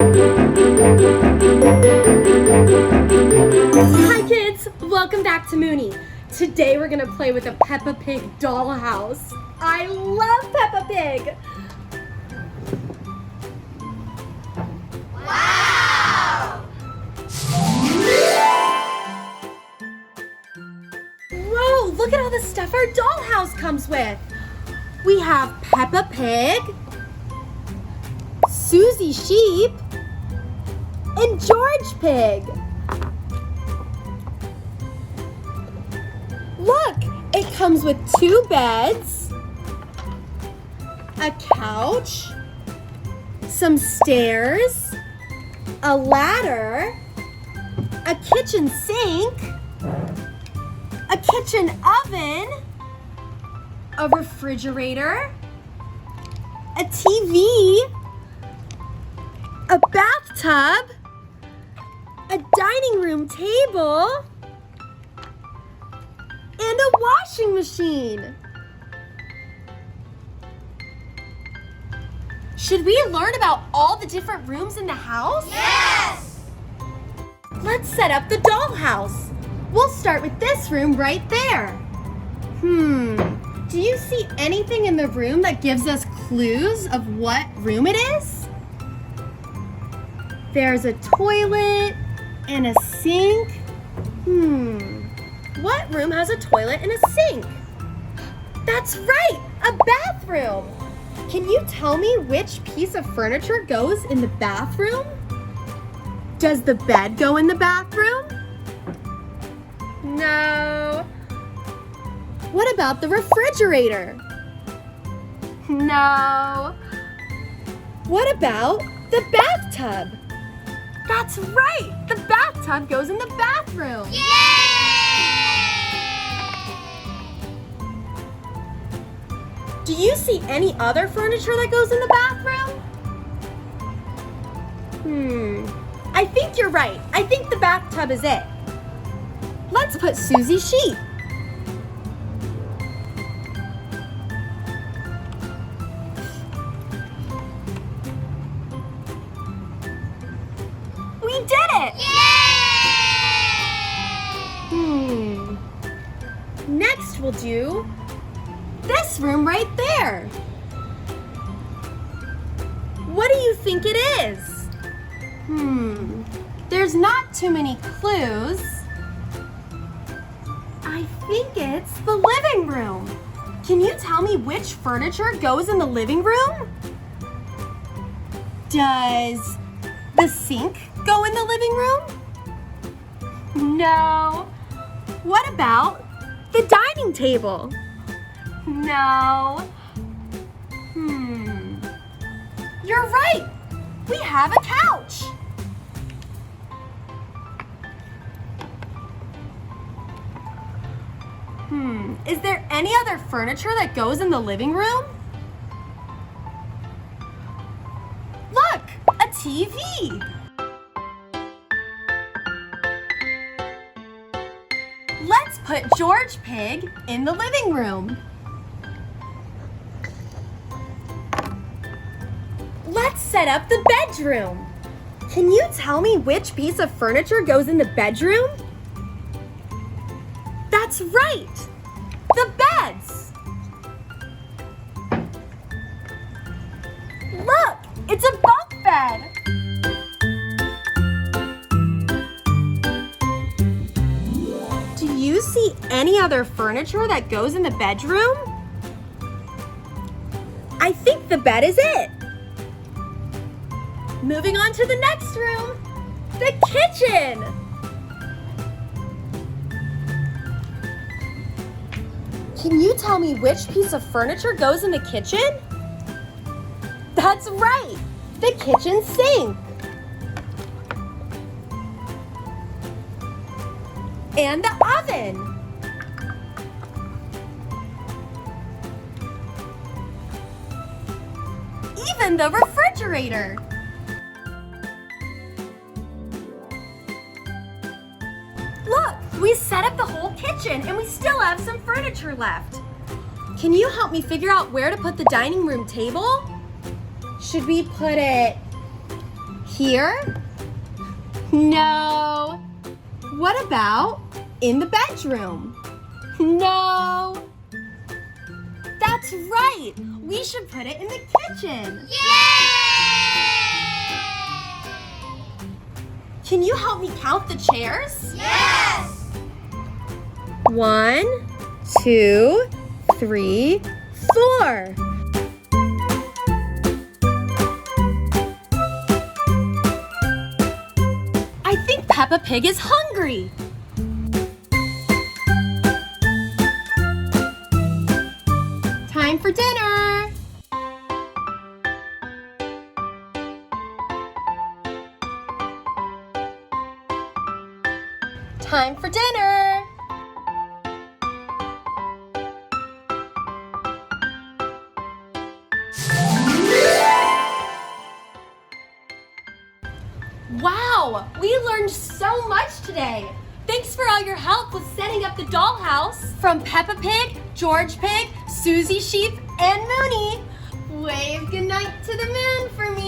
Hi kids, welcome back to Moony. Today we're gonna play with a Peppa Pig dollhouse. I love Peppa Pig. Wow! Whoa, look at all the stuff our dollhouse comes with. We have Peppa Pig, Susie Sheep, and George Pig. Look, it comes with 2 beds, a couch, some stairs, a ladder, a kitchen sink, a kitchen oven, a refrigerator, a TV, a bathtub, a dining room table, and a washing machine. Should we learn about all the different rooms in the house? Yes! Let's set up the dollhouse. We'll start with this room right there. Do you see anything in the room that gives us clues of what room it is? There's a toilet and a sink. What room has a toilet and a sink? That's right, a bathroom. Can you tell me which piece of furniture goes in the bathroom? Does the bed go in the bathroom? No. What about the refrigerator? No. What about the bathtub? That's right, the bathtub goes in the bathroom. Yay! Do you see any other furniture that goes in the bathroom? I think you're right. I think the bathtub is it. Let's put Susie Sheep. We did it! Yay! Next we'll do this room right there. What do you think it is? There's not too many clues. I think it's the living room. Can you tell me which furniture goes in the living room? Does the sink go in the living room? No. What about the dining table? No. You're right. We have a couch. Is there any other furniture that goes in the living room? Look, a TV. Let's put George Pig in the living room. Let's set up the bedroom. Can you tell me which piece of furniture goes in the bedroom? That's right, the beds. Look, it's a bunk bed. Do you see any other furniture that goes in the bedroom? I think the bed is it. Moving on to the next room, the kitchen. Can you tell me which piece of furniture goes in the kitchen? That's right, the kitchen sink. And the oven. Even the refrigerator. Look, we set up the whole kitchen and we still have some furniture left. Can you help me figure out where to put the dining room table? Should we put it Here? No. What about in the bedroom? No. That's right. We should put it in the kitchen. Yay! Can you help me count the chairs? Yes! 1, 2, 3, 4. I think Peppa Pig is hungry. Time for dinner. Time for dinner. Wow, we learned so much today. Thanks for all your help with setting up the dollhouse. From Peppa Pig, George Pig, Susie Sheep, and Moony. Wave goodnight to the moon for me.